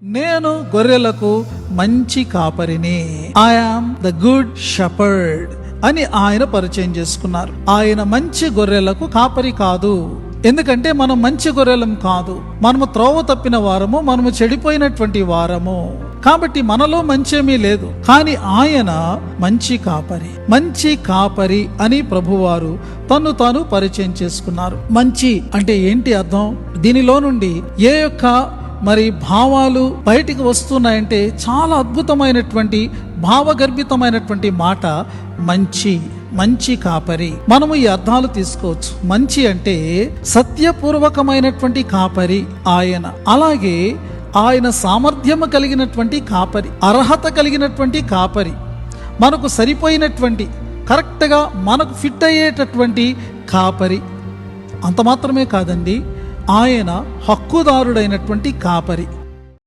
నేను గొర్రెలకు మంచి కాపరిని, I am the good shepherd అని ఆయన పరిచయం చేసుకున్నారు. ఆయన మంచి గొర్రెలకు కాపరి కాదు. ఎందుకంటే మనం మంచి గొర్రెలం కాదు, మనము త్రోవ తప్పిన వారము, మనము చెడిపోయినటువంటి వారము. కాబట్టి మనలో మంచేమీ లేదు. కానీ ఆయన మంచి కాపరి, మంచి కాపరి అని ప్రభువారు తను తాను పరిచయం చేసుకున్నారు. మంచి అంటే ఏంటి అర్థం? దీనిలో నుండి ఏ యొక్క భావాలు బయటికి వస్తున్నాయంటే చాలా అద్భుతమైనటువంటి భావగర్భితమైనటువంటి మాట మంచి, మంచి కాపరి. మనము ఈ అర్థాలు తీసుకోవచ్చు. మంచి అంటే సత్యపూర్వకమైనటువంటి కాపరి ఆయన. అలాగే ఆయన సామర్థ్యము కలిగినటువంటి కాపరి, అర్హత కలిగినటువంటి కాపరి, మనకు సరిపోయినటువంటి కరెక్ట్గా మనకు ఫిట్ అయ్యేటటువంటి కాపరి. అంత మాత్రమే కాదండి, ఆయన హక్కుదారుడైనటువంటి కాపరి.